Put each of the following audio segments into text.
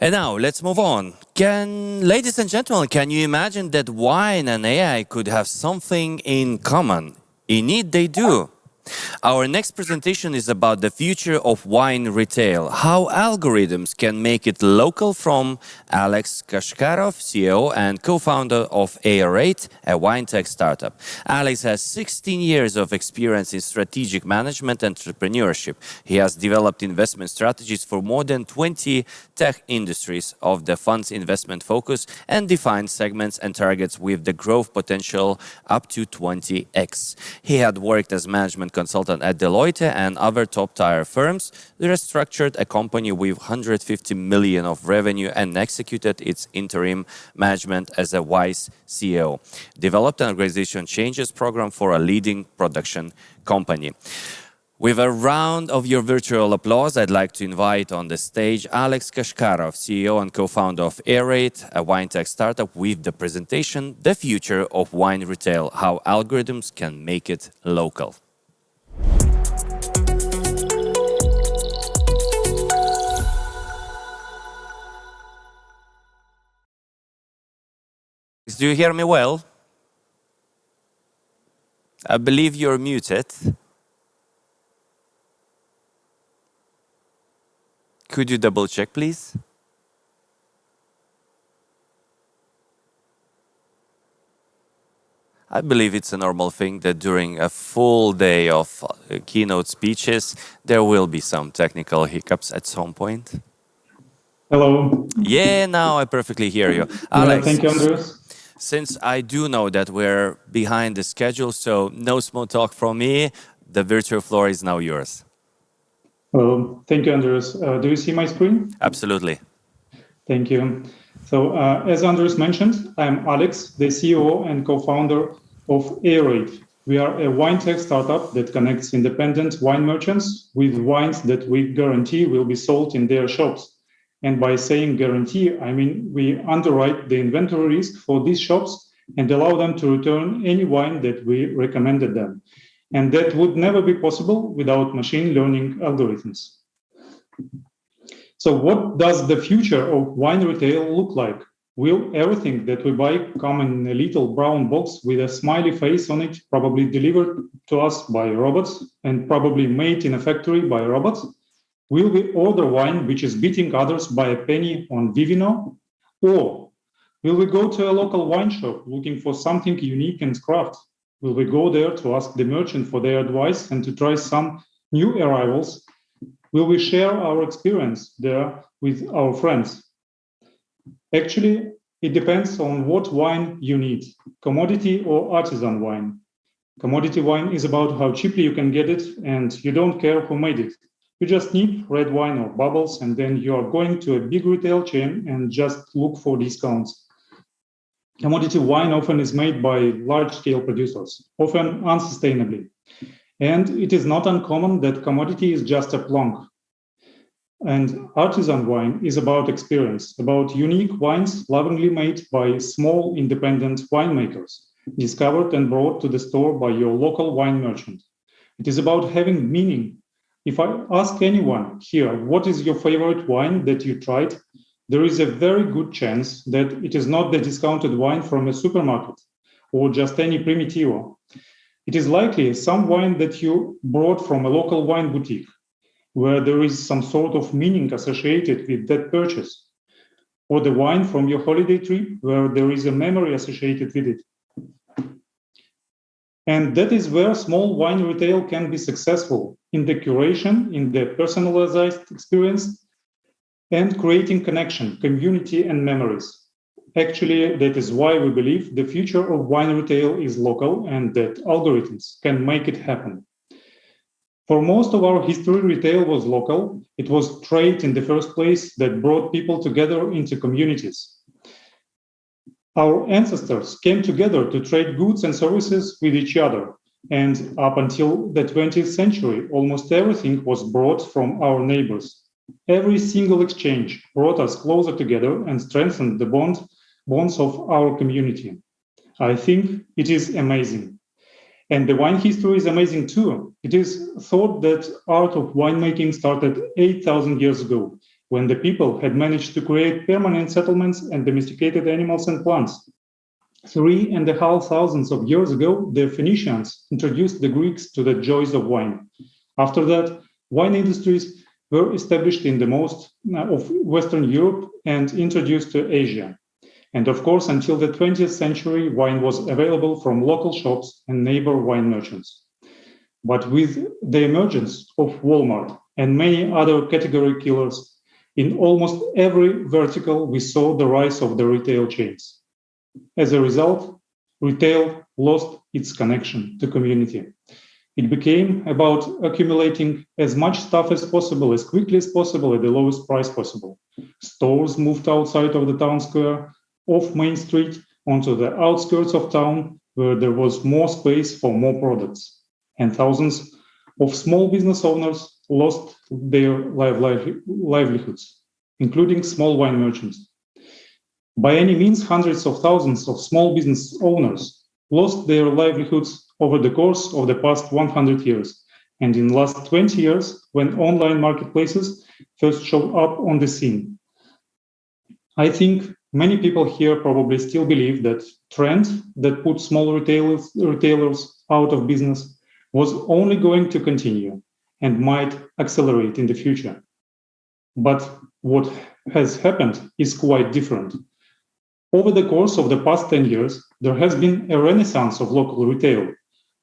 And now let's move on. Ladies and gentlemen, can you imagine that wine and AI could have something in common? Indeed, they do. Our next presentation is about the future of wine retail, how algorithms can make it local, from Alex Kashkarov, CEO and co-founder of AR8, a wine tech startup. Alex has 16 years of experience in strategic management and entrepreneurship. He has developed investment strategies for more than 20 tech industries of the fund's investment focus and defined segments and targets with the growth potential up to 20x. He had worked as management consultant at Deloitte and other top-tier firms, restructured a company with 150 million of revenue and executed its interim management as a vice CEO. Developed an organization changes program for a leading production company. With a round of your virtual applause, I'd like to invite on the stage Alex Kashkarov, CEO and co-founder of AR8, a wine tech startup, with the presentation, The Future of Wine Retail, How Algorithms Can Make It Local. Do you hear me well? I believe you're muted. Could you double check, please? I believe it's a normal thing that during a full day of keynote speeches, there will be some technical hiccups at some point. Hello. Yeah, now I perfectly hear you. Alex, thank you, Andreas. Since I do know that we're behind the schedule, so no small talk from me, the virtual floor is now yours. Thank you, Andreas. Do you see my screen? Absolutely. Thank you. So, as Andreas mentioned, I'm Alex, the CEO and co-founder of AR8. We are a wine tech startup that connects independent wine merchants with wines that we guarantee will be sold in their shops. And by saying guarantee, I mean we underwrite the inventory risk for these shops and allow them to return any wine that we recommended them. And that would never be possible without machine learning algorithms. So what does the future of wine retail look like? Will everything that we buy come in a little brown box with a smiley face on it, probably delivered to us by robots and probably made in a factory by robots? Will we order wine which is beating others by a penny on Vivino? Or will we go to a local wine shop looking for something unique and craft? Will we go there to ask the merchant for their advice and to try some new arrivals? Will we share our experience there with our friends? Actually, it depends on what wine you need, commodity or artisan wine. Commodity wine is about how cheaply you can get it and you don't care who made it. You just need red wine or bubbles, and then you are going to a big retail chain and just look for discounts. Commodity wine often is made by large-scale producers, often unsustainably. And it is not uncommon that commodity is just a plonk. And artisan wine is about experience, about unique wines lovingly made by small independent winemakers, discovered and brought to the store by your local wine merchant. It is about having meaning. If I ask anyone here, what is your favorite wine that you tried? There is a very good chance that it is not the discounted wine from a supermarket or just any Primitivo. It is likely some wine that you brought from a local wine boutique, where there is some sort of meaning associated with that purchase, or the wine from your holiday trip, where there is a memory associated with it. And that is where small wine retail can be successful, in the curation, in the personalized experience, and creating connection, community, and memories. Actually, that is why we believe the future of wine retail is local and that algorithms can make it happen. For most of our history, retail was local. It was trade in the first place that brought people together into communities. Our ancestors came together to trade goods and services with each other. And up until the 20th century, almost everything was brought from our neighbors. Every single exchange brought us closer together and strengthened the bonds of our community. I think it is amazing. And the wine history is amazing too. It is thought that art of winemaking started 8,000 years ago, when the people had managed to create permanent settlements and domesticated animals and plants. 3,500 years ago, the Phoenicians introduced the Greeks to the joys of wine. After that, wine industries were established in the most of Western Europe and introduced to Asia. And of course, until the 20th century, wine was available from local shops and neighbor wine merchants. But with the emergence of Walmart and many other category killers, in almost every vertical, we saw the rise of the retail chains. As a result, retail lost its connection to community. It became about accumulating as much stuff as possible, as quickly as possible, at the lowest price possible. Stores moved outside of the town square, off Main Street, onto the outskirts of town, where there was more space for more products. And thousands of small business owners lost their livelihoods, including small wine merchants. By any means, hundreds of thousands of small business owners lost their livelihoods over the course of the past 100 years, and in the last 20 years, when online marketplaces first showed up on the scene. I think many people here probably still believe that trend that put small retailers out of business was only going to continue and might accelerate in the future. But what has happened is quite different. Over the course of the past 10 years, there has been a renaissance of local retail.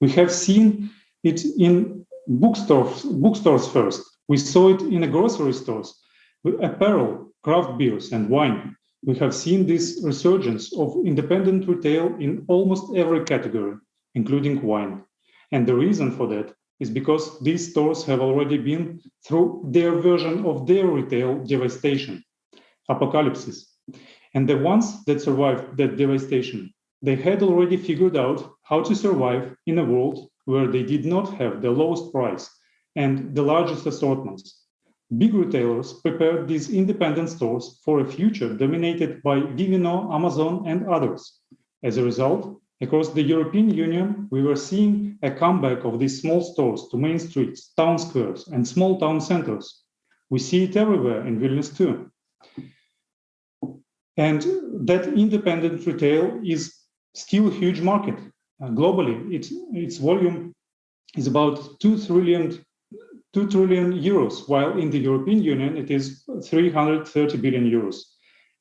We have seen it in bookstores first. We saw it in the grocery stores, with apparel, craft beers, and wine. We have seen this resurgence of independent retail in almost every category, including wine. And the reason for that is because these stores have already been through their version of their retail devastation, apocalypse. And the ones that survived that devastation, they had already figured out how to survive in a world where they did not have the lowest price and the largest assortments. Big retailers prepared these independent stores for a future dominated by Vivino, Amazon, and others. As a result, across the European Union, we were seeing a comeback of these small stores to main streets, town squares, and small town centers. We see it everywhere in Vilnius too. And that independent retail is still a huge market. Globally, its volume is about 2 trillion euros, while in the European Union, it is 330 billion euros.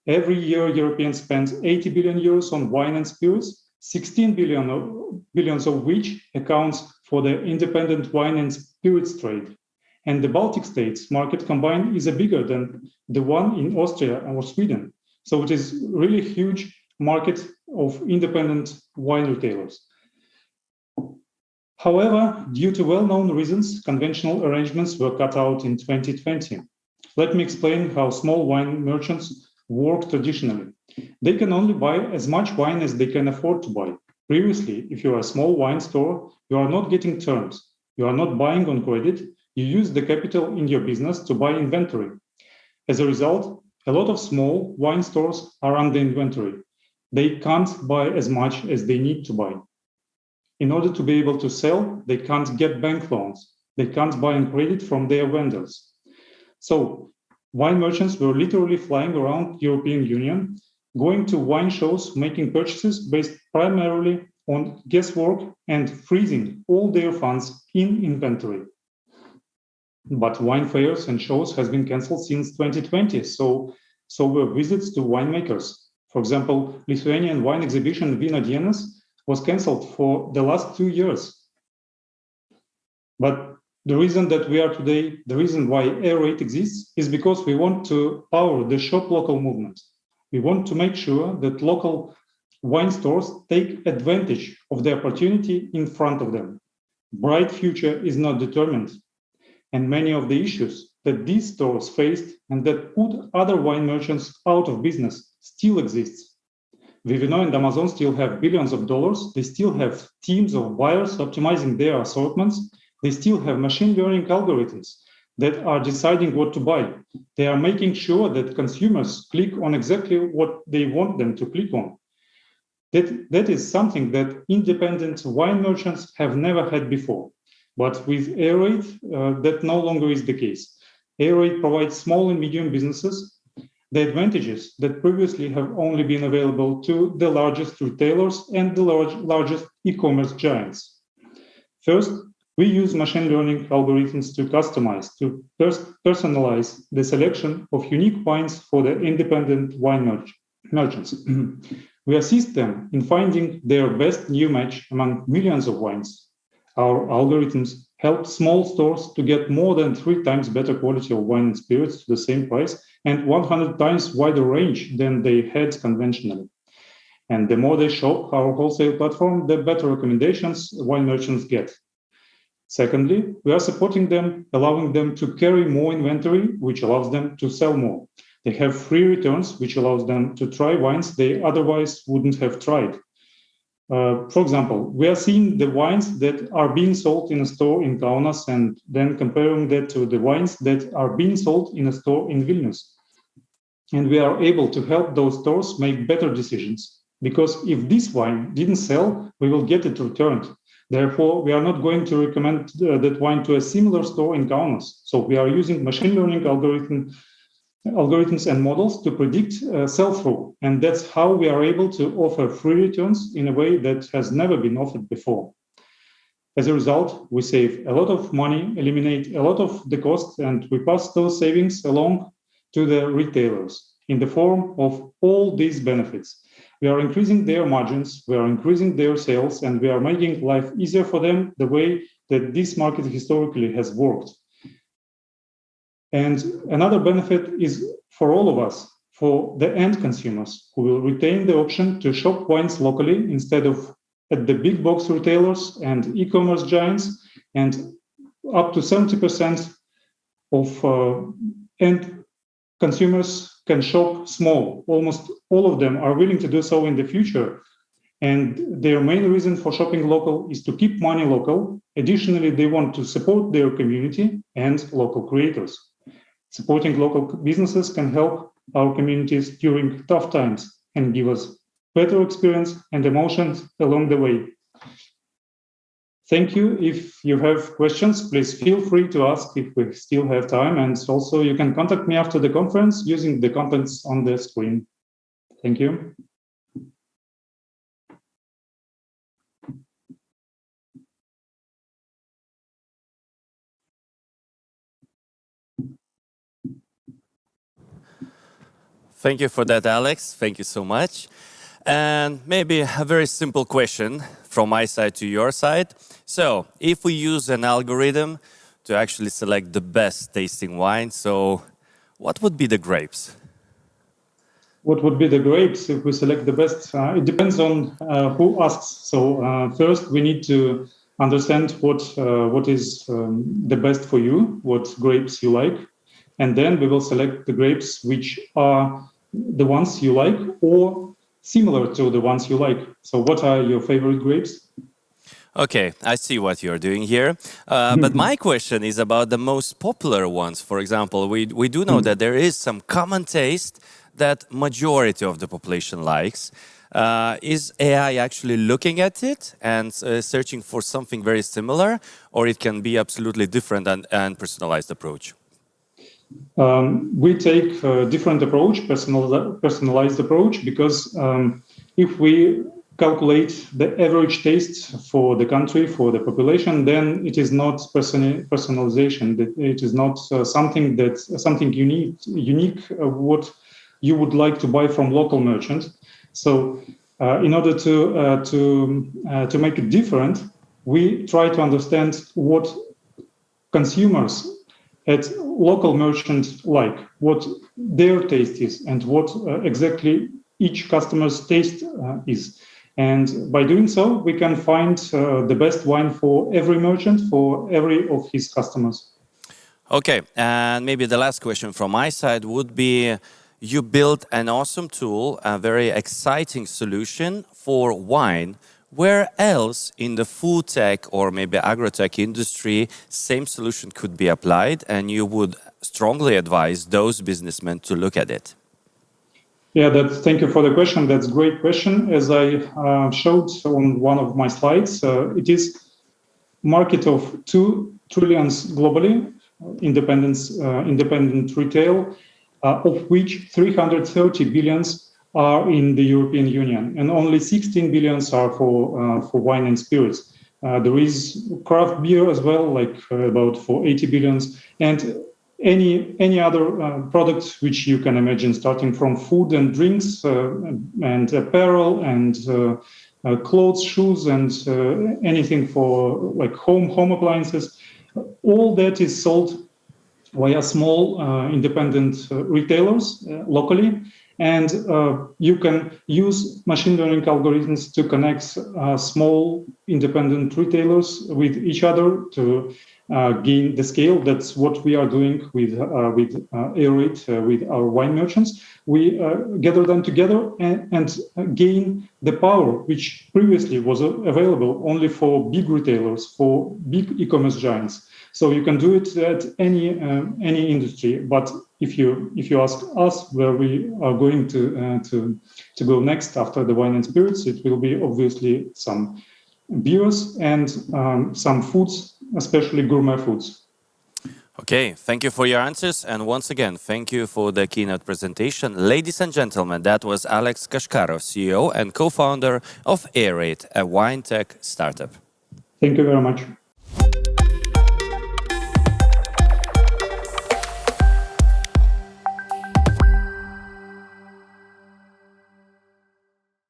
Every year, Europeans spend 80 billion euros on wine and spirits, 16 billions of which accounts for the independent wine and spirits trade. And the Baltic states market combined is bigger than the one in Austria or Sweden. So it is really a huge market of independent wine retailers. However, due to well-known reasons, conventional arrangements were cut out in 2020. Let me explain how small wine merchants work traditionally. They can only buy as much wine as they can afford to buy. Previously, if you are a small wine store, you are not getting terms. You are not buying on credit. You use the capital in your business to buy inventory. As a result, a lot of small wine stores are under inventory. They can't buy as much as they need to buy. In order to be able to sell, they can't get bank loans. They can't buy on credit from their vendors. So wine merchants were literally flying around the European Union, going to wine shows, making purchases based primarily on guesswork and freezing all their funds in inventory. But wine fairs and shows has been cancelled since 2020. So were visits to winemakers. For example, Lithuanian wine exhibition Vyno Dienos was cancelled for the last 2 years. But the reason that we are today, the reason why A-Rate exists is because we want to power the shop local movement. We want to make sure that local wine stores take advantage of the opportunity in front of them. Bright future is not determined. And many of the issues that these stores faced and that put other wine merchants out of business still exists. Vivino and Amazon still have billions of dollars. They still have teams of buyers optimizing their assortments. They still have machine learning algorithms that are deciding what to buy. They are making sure that consumers click on exactly what they want them to click on. That is something that independent wine merchants have never had before. But with A-Rate, that no longer is the case. Aerate provides small and medium businesses the advantages that previously have only been available to the largest retailers and the largest e-commerce giants. First, we use machine learning algorithms to customize, to personalize the selection of unique wines for the independent wine merchants. We assist them in finding their best new match among millions of wines. Our algorithms help small stores to get more than 3 times better quality of wine and spirits to the same price and 100 times wider range than they had conventionally. And the more they shop our wholesale platform, the better recommendations wine merchants get. Secondly, we are supporting them, allowing them to carry more inventory, which allows them to sell more. They have free returns, which allows them to try wines they otherwise wouldn't have tried. For example, we are seeing the wines that are being sold in a store in Kaunas and then comparing that to the wines that are being sold in a store in Vilnius. And we are able to help those stores make better decisions. Because if this wine didn't sell, we will get it returned. Therefore, we are not going to recommend that wine to a similar store in Kaunas. So we are using machine learning algorithms and models to predict sell-through. And that's how we are able to offer free returns in a way that has never been offered before. As a result, we save a lot of money, eliminate a lot of the costs, and we pass those savings along to the retailers in the form of all these benefits. We are increasing their margins, we are increasing their sales, and we are making life easier for them the way that this market historically has worked. And another benefit is for all of us, for the end consumers, who will retain the option to shop wines locally instead of at the big box retailers and e-commerce giants, and up to 70% of end consumers can shop small. Almost all of them are willing to do so in the future. And their main reason for shopping local is to keep money local. Additionally, they want to support their community and local creators. Supporting local businesses can help our communities during tough times and give us better experience and emotions along the way. Thank you. If you have questions, please feel free to ask if we still have time. And also you can contact me after the conference using the contacts on the screen. Thank you. Thank you for that, Alex. Thank you so much. And maybe a very simple question from my side to your side. So if we use an algorithm to actually select the best tasting wine, so what would be the grapes? What would be the grapes if we select the best? It depends on who asks. So first we need to understand what is the best for you, what grapes you like. And then we will select the grapes which are the ones you like or similar to the ones you like. So what are your favorite grapes? Okay, I see what you're doing here. But my question is about the most popular ones. For example, we do know that there is some common taste that majority of the population likes. Is AI actually looking at it and searching for something very similar, or it can be absolutely different and personalized approach? We take a different approach, personalized approach, because if we calculate the average taste for the country, for the population, then it is not personalization. It is not something unique what you would like to buy from local merchant. So in order to make it different, we try to understand what consumers at local merchants like, what their taste is, and what exactly each customer's taste is. And by doing so, we can find the best wine for every merchant, for every of his customers. Okay, and maybe the last question from my side would be, you built an awesome tool, a very exciting solution for wine. Where else in the food tech or maybe agro-tech industry, same solution could be applied, and you would strongly advise those businessmen to look at it? Yeah, thank you for the question. That's a great question. As I showed on one of my slides, it is market of 2 trillion globally. independent retail, of which 330 billions are in the European Union, and only 16 billions are for wine and spirits. There is craft beer as well, like about for 80 billions, and any other products which you can imagine, starting from food and drinks and apparel and clothes, shoes, and anything for like home appliances. All that is sold via small independent retailers locally. And you can use machine learning algorithms to connect small independent retailers with each other to gain the scale. That's what we are doing with Aerate, with our wine merchants. We gather them together and gain the power which previously was available only for big retailers, for big e-commerce giants. So you can do it at any industry. But if you ask us where we are going to go next after the wine and spirits, it will be obviously some beers and some foods, especially gourmet foods. Okay, thank you for your answers. And once again, thank you for the keynote presentation. Ladies and gentlemen, that was Alex Kashkarov, CEO and co-founder of Aerate, a wine tech startup. Thank you very much.